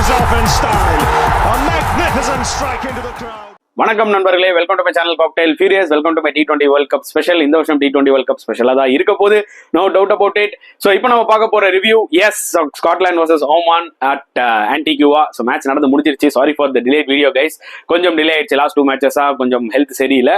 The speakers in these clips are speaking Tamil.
finishes off in style. A magnificent strike into the crowd. வணக்கம் நண்பர்களே, welcome to my channel cocktail furious. Welcome to my T20 world cup special. இந்த வருஷம் T20 வேர்ல்ட் கப் ஸ்பெஷலாக தான் இருக்க போது, no doubt about it. So இப்போ நம்ம பார்க்க போற review, yes, Scotland versus Oman at Antigua. So match நடந்து முடிஞ்சிருச்சு. Sorry for the delayed video guys, கொஞ்சம் டிலே ஆயிடுச்சு. லாஸ்ட் 2 மேட்சஸாக கொஞ்சம் ஹெல்த் சரியில்லை.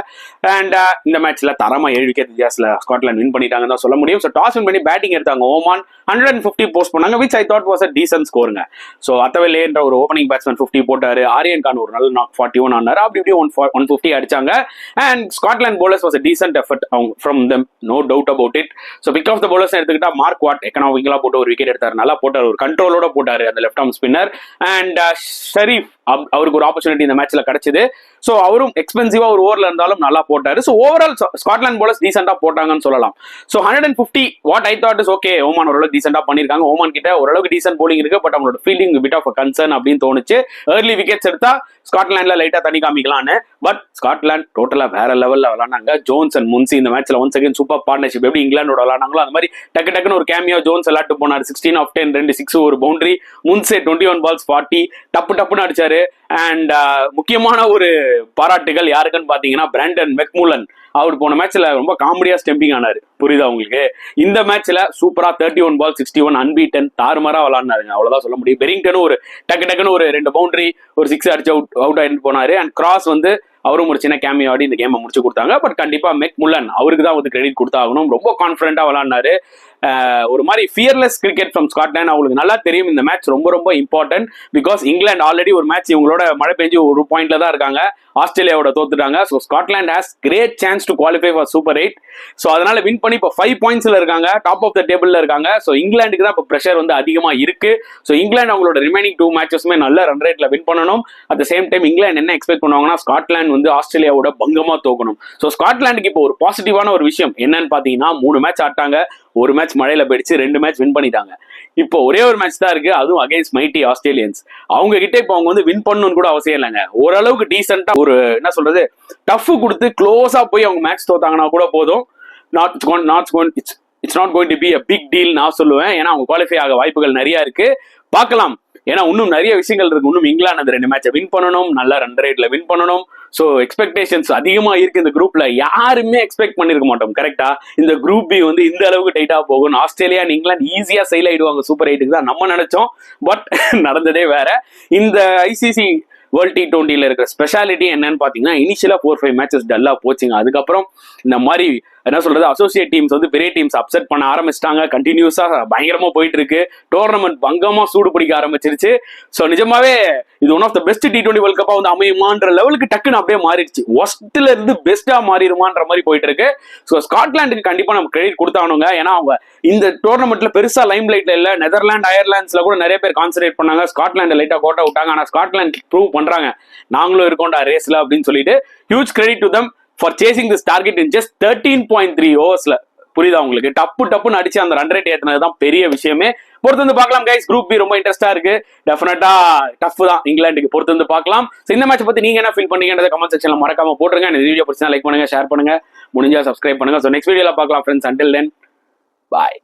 அண்ட் இந்த மேட்ச்ல தரமா 7 விக்கெட் வித்தியாசத்தில் ஸ்காட்லாந்து வின் பண்ணிட்டாங்கன்னு தான் சொல்ல முடியும். ஸோ டாஸ் வின் பண்ணி பேட்டிங் எடுத்தாங்க ஓமான். 150 போஸ்ட் பண்ணாங்க, which I thought was a decent ஸ்கோருங்க. ஸோ அத்தவலேன்ற ஒரு ஓப்பனிங் பேட்ஸ்மேன் 50 போட்டாரு. ஆரியன் கான் ஒரு நல்ல நாக் 41 ஆனாரு. அப்படி இப்படி 150 அடிச்சாங்க. And Scotland bowlers was a decent effort from them, no doubt about it. So pick off the bowlers எடுத்துக்கிட்டா மார்க் வாட் எக்கனாமிக்கலா போட்டு ஒரு விக்கெட் எடுத்தாரு. நல்லா போட்டாரு, ஒரு கண்ட்ரோலோட போட்டாரு அந்த left arm spinner. And Sharif, அவருக்கு ஒரு ஆப்பர்ச்சுனிட்டி இந்த மேட்ச்ல கிடைச்சது. ஸோ அவரும் எக்ஸ்பென்சிவா ஒரு ஓவர்ல இருந்தாலும் நல்லா போட்டாரு. ஸோ ஓவரால் ஸ்காட்லாந்து bowlers டீசெண்டா போட்டாங்கன்னு சொல்லலாம். So 150 what I thought is okay. Oman ஓரளவுக்கு டீசெண்டா பண்ணிருக்காங்க. ஓமான் கிட்ட ஓரளவுக்கு டீசென்ட் போலிங் இருக்கு. பட் அவங்களோட ஃபீல்டிங் பிட் ஆஃப் கன்சர்ன் அப்படின்னு தோணுச்சு. ஏர்லி விக்கெட்ஸ் எடுத்தா ஸ்காட்லாண்ட்ல லைட்டா தண்ணி காமிக்கலான்னு. பட் ஸ்காட்லாந்து டோட்டலா வேற லெவல்ல விளையாண்டாங்க. ஜோன்ஸ் அண்ட் முன்சி இந்த மேட்ச்ல ஒன்ஸ் அகைன் சூப்பர் பார்ட்னர்ஷிப். எப்படி இங்கிலாண்டோட விளையாண்டாங்களோ அந்த மாதிரி டக்குன்னு ஒரு கேமியோ ஜோன்ஸ் விளையாட்டு போனார். 16 of 10, 2 6, ஒரு பவுண்டரி. முன்சே 21 balls 40 டப்புன்னு அடிச்சாரு. அண்ட் முக்கியமான ஒரு பாராட்டுகள் யாருக்குன்னு பாத்தீங்கன்னா பிராண்டன் மெக்முல்லன். அவர் போன மேட்ச்ல ரொம்ப காமெடியா ஸ்டெம்பிங் ஆனாரு. புரியுதா உங்களுக்கு? இந்த மேட்ச்ல சூப்பரா 31 balls 61 அன்பீட்டன் தாறுமாறா விளாண்டாருங்க. அவ்வளவுதான் சொல்ல முடியும். பெரிங்டனும் ஒரு டக்குன்னு ஒரு 2 பவுண்டரி, ஒரு 6 அடிச்சு அவுட் ஆயிட்டு போனாரு. அண்ட் கிராஸ் வந்து அவரும் ஒரு சின்ன கேமியோ ஆடி இந்த கேமை முடிச்சு கொடுத்தாங்க. பட் கண்டிப்பா மெக்முல்லன் அவருக்கு தான் வந்து கிரெடிட் கொடுத்தாகணும். ரொம்ப கான்ஃபிடென்ட்டா விளாண்டாரு. ஒரு மாதிரி ஃபியர்லெஸ் கிரிக்கெட் ஃப்ரம் ஸ்காட்லாந்து. அவங்களுக்கு நல்லா தெரியும் இந்த மேட்ச் ரொம்ப இம்பார்ட்டன்ட். பிகாஸ் இங்கிலாந்து ஆல்ரெடி ஒரு மேட்ச் இவங்களோட மழை பெஞ்சு ஒரு பாயிண்ட்ல தான் இருக்காங்க. ஆஸ்திரேலியாவோட தோத்துட்டாங்க. So Scotland has great chance to qualify for super 8. So அதனால வின் பண்ணி இப்போ 5 pointsல இருக்காங்க. டாப் ஆஃப் த டேபிள்ல இருக்காங்க. ஸோ இங்கிலாந்துக்கு தான் இப்போ ப்ரெஷர் வந்து அதிகமா இருக்கு. ஸோ இங்கிலாந்து அவங்களோட ரிமைனிங் 2 மேட்சஸுமே நல்ல ரன் ரேட்ல வின் பண்ணணும். At the same time England என்ன எக்ஸ்பெக்ட் பண்ணுவாங்கன்னா ஸ்காட்லாந்து வந்து ஆஸ்திரேலியாவோட பங்கமா தோக்கணும். ஸோ ஸ்காட்லாந்துக்கு இப்போ ஒரு பாசிட்டிவான ஒரு விஷயம் என்னன்னு பாத்தீங்கன்னா, 3 மேட்ச் ஆட்டாங்க. ஒரு மேட்ச் மழையில போயிடுச்சு, 2 மேட்ச் வின் பண்ணிட்டாங்க. இப்போ ஒரே ஒரு மேட்ச் தான் இருக்கு, அதுவும் அகைன்ஸ்ட் மைட்டி ஆஸ்திரேலியன்ஸ். அவங்க கிட்ட இப்போ அவங்க வந்து வின் பண்ணணும்னு கூட அவசியம் இல்லைங்க. ஓரளவுக்கு டீசெண்டா ஒரு என்ன சொல்றது டஃப் கொடுத்து க்ளோஸா போய் அவங்க மேட்ச் தோத்தாங்கன்னா கூட போதும். It's not going to be a big deal நான் சொல்லுவேன். ஏன்னா அவங்க குவாலிஃபை ஆக வாய்ப்புகள் நிறைய இருக்கு. பார்க்கலாம். ஏன்னா இன்னும் நிறைய விஷயங்கள் இருக்கு. இன்னும் இங்கிலாந்து அந்த 2 மேட்சை வின் பண்ணணும், நல்ல ரன் ரேட்ல வின் பண்ணணும். ஸோ எக்ஸ்பெக்டேஷன்ஸ் அதிகமா இருக்கு இந்த குரூப்ல. யாருமே எக்ஸ்பெக்ட் பண்ணிருக்க மாட்டோம் கரெக்டா. இந்த குரூப் பி வந்து இந்த அளவுக்கு டைட்டா போகும். ஆஸ்திரேலியா அண்ட் இங்கிலாந்து ஈஸியா செயல் ஆயிடுவாங்க சூப்பர் 8க்கு தான் நம்ம நினைச்சோம். பட் நடந்ததே வேற. இந்த ஐசிசி வேர்ல்ட் T20ல இருக்கிற ஸ்பெஷாலிட்டி என்னன்னு பாத்தீங்கன்னா, இனிஷியலா 4-5 மேட்சஸ் டல்லா போச்சுங்க. அதுக்கப்புறம் இந்த மாதிரி என்ன சொல்றது அசோசியேட் டீம்ஸ் வந்து பெரிய டீம்ஸ் அப்செட் பண்ண ஆரம்பிச்சிட்டாங்க. கண்டினியூஸா பயங்கரமா போயிட்டு இருக்கு. டோர்னமெண்ட் பங்கமா சூடு பிடிக்க ஆரம்பிச்சிருச்சு. ஸோ நிஜமாவே இது one of the best T20 world கப்பா வந்து அமையுமான்ற லெவலுக்கு டக்குன்னு அப்படியே மாறிடுச்சு. ஒஸ்ட்ல இருந்து பெஸ்டா மாறிடுமான்ற மாதிரி போயிட்டு இருக்கு. ஸோ ஸ்காட்லாண்டுக்கு கண்டிப்பா நம்ம கிரெடிட் கொடுத்தானுங்க. ஏன்னா அவங்க இந்த டோர்னமெண்ட்ல பெருசா லைம் லைட்ல இல்ல. நெதர்லாந்து அயர்லாண்ட்ஸ்ல கூட நிறைய பேர் கான்சன்ட்ரேட் பண்ணாங்க. ஸ்காட்லாந்து லைட்டா கோட்டை விட்டாங்க. ஆனா ஸ்காட்லாந்து ப்ரூவ் பண்றாங்க நாங்களும் இருக்கோம்டா ரேஸ்ல அப்படின்னு சொல்லிட்டு huge credit to them for chasing this target in just 13.3 ஓவர்ஸ்ல. புரியுதா உங்களுக்கு? டப்புன்னு அடிச்சு அந்த ரன் ரேட் ஏத்துனதுதான் பெரிய விஷயமே. பொறுத்து வந்து பார்க்கலாம் கைஸ். குரூப் பி ரொம்ப இன்ட்ரெஸ்டா இருக்கு. டெஃபினட்டா டஃப் தான் இங்கிலாந்துக்கு. பொறுத்து வந்து பார்க்கலாம். இந்த மேட்ச் பத்தி நீங்க என்ன ஃபீல் பண்ணீங்கன்றத கமெண்ட் செக்ஷன்ல மறக்காம போட்டுருங்க. இந்த வீடியோ பிடிச்சா லைக் பண்ணுங்க, ஷேர் பண்ணுங்க, முடிஞ்சா சப்ஸ்கிரைப் பண்ணுங்க. ஸோ நெக்ஸ்ட் வீடியோல பார்க்கலாம் ஃப்ரெண்ட்ஸ். அண்டில் தென் பாய்.